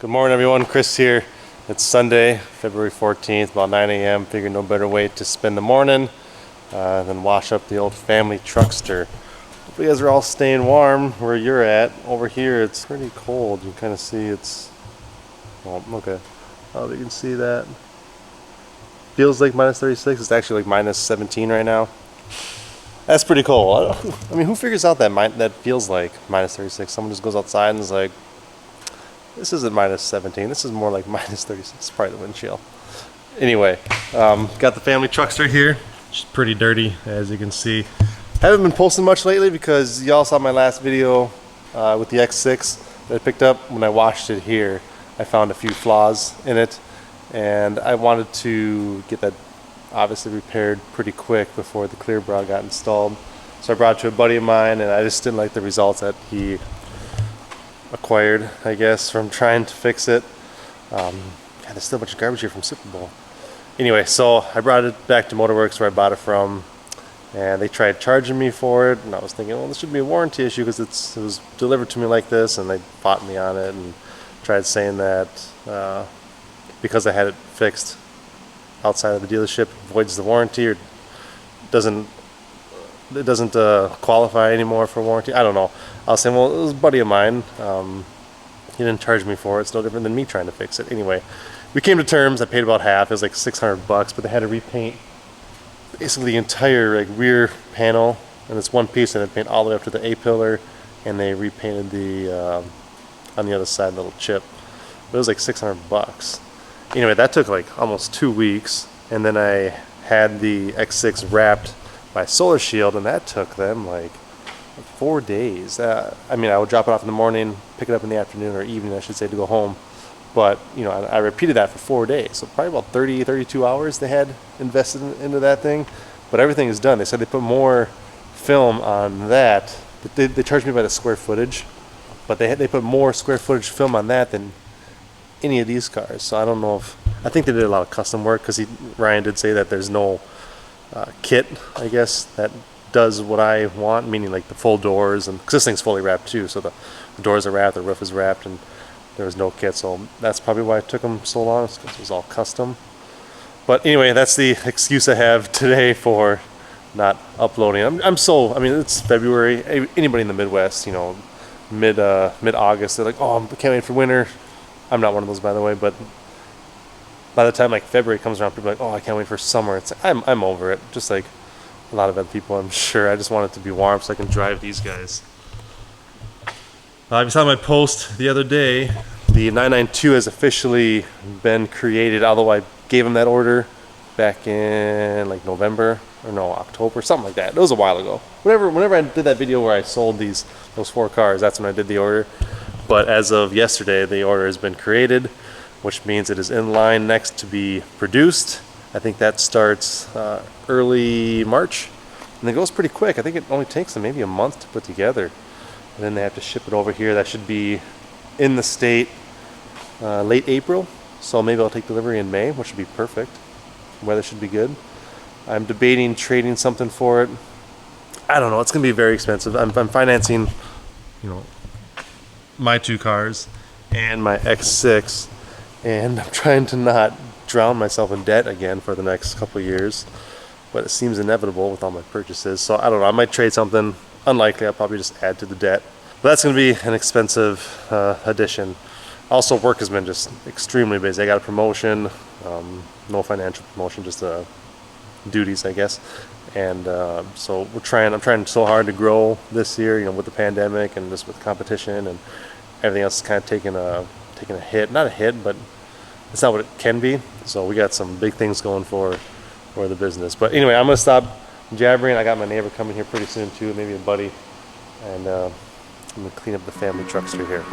Good morning, everyone. Chris here. It's Sunday, February 14th, about 9 a.m. Figured no better way to spend the morning than wash up the old family truckster. Hope you guys are all staying warm where you're at. Over here, it's pretty cold. You can kind of see it's... Oh, okay. Oh, you can see that. Feels like minus 36. It's actually like minus 17 right now. That's pretty cold. I mean, who figures out that feels like minus 36? Someone just goes outside and is like, this isn't minus 17, this is more like minus 36. It's probably the wind chill. Anyway, got the family truckster here. It's pretty dirty, as you can see. Haven't been posting much lately because y'all saw my last video with the X6 that I picked up. When I washed it here, I found a few flaws in it, and I wanted to get that obviously repaired pretty quick before the clear bra got installed. So I brought it to a buddy of mine, and I just didn't like the results that he acquired, I guess, from trying to fix it. God, there's still a bunch of garbage here from Super Bowl. Anyway, so I brought it back to Motorworks where I bought it from, and they tried charging me for it, and I was thinking, well, this should be a warranty issue because it was delivered to me like this, and they fought me on it and tried saying that because I had it fixed outside of the dealership voids the warranty, or doesn't qualify anymore for warranty. I don't know. I was saying, well, it was a buddy of mine. He didn't charge me for it. It's no different than me trying to fix it. Anyway, we came to terms. I paid about half. It was like $600, but they had to repaint basically the entire like rear panel, and it's one piece, and they paint all the way up to the A-pillar, and they repainted the on the other side, little chip. But it was like $600. Anyway, that took like almost 2 weeks, and then I had the X6 wrapped by Solar Shield, and that took them like 4 days. I mean, I would drop it off in the morning, pick it up in the afternoon or evening, I should say, to go home. But you know, I repeated that for 4 days, so probably about 32 hours they had invested into that thing. But everything is done. They said they put more film on that. They charged me by the square footage, but they put more square footage film on that than any of these cars. So I don't know if, I think they did a lot of custom work, because Ryan did say that there's no kit, I guess, that does what I want, meaning like the full doors, and because this thing's fully wrapped too, so the doors are wrapped, the roof is wrapped, and there was no kit. So that's probably why it took them so long, because it was all custom. But anyway, that's the excuse I have today for not uploading. I mean, it's February. Anybody in the Midwest, you know, mid-August, they're like, oh, I can't wait for winter. I'm not one of those, by the way, but by the time like February comes around, people are like, oh, I can't wait for summer. It's like, I'm over it, just like a lot of other people, I'm sure. I just want it to be warm so I can drive these guys. I saw my post the other day. The 992 has officially been created, although I gave him that order back in like November, or no, October, something like that. It was a while ago. Whenever I did that video where I sold those 4 cars, that's when I did the order. But as of yesterday, the order has been created, which means it is in line next to be produced. I think that starts early March, and it goes pretty quick. I think it only takes them maybe a month to put together, and then they have to ship it over here. That should be in the state late April, so maybe I'll take delivery in May, which would be perfect. Weather should be good. I'm debating trading something for it. I don't know. It's gonna be very expensive. I'm financing, you know, my 2 cars and my X6, and I'm trying to not drown myself in debt again for the next couple of years, but it seems inevitable with all my purchases. So I don't know, I might trade something. Unlikely. I'll probably just add to the debt, but that's going to be an expensive addition. Also, work has been just extremely busy. I got a promotion, no financial promotion, just duties, I guess. And so I'm trying so hard to grow this year, you know, with the pandemic and just with competition and everything else is kind of taking a hit. Not a hit, but it's not what it can be. So we got some big things going for the business. But anyway, I'm gonna stop jabbering. I got my neighbor coming here pretty soon too, maybe a buddy, and I'm gonna clean up the family truckster here.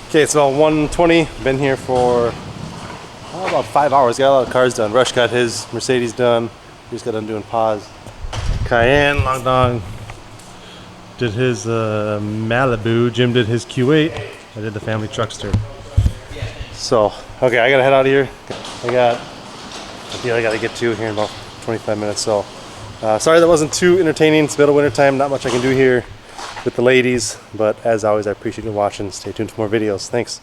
Okay, it's about 1:20. Been here for about 5 hours. Got a lot of cars done. Rush got his Mercedes done. We just got done doing pause. Cayenne, Long Dong did his Malibu. Jim did his Q8. I did the family truckster. So, okay, I gotta head out of here. I got a deal I gotta get to here in about 25 minutes. So, sorry that wasn't too entertaining. It's middle of winter time. Not much I can do here with the ladies, but as always, I appreciate you watching. Stay tuned for more videos. Thanks.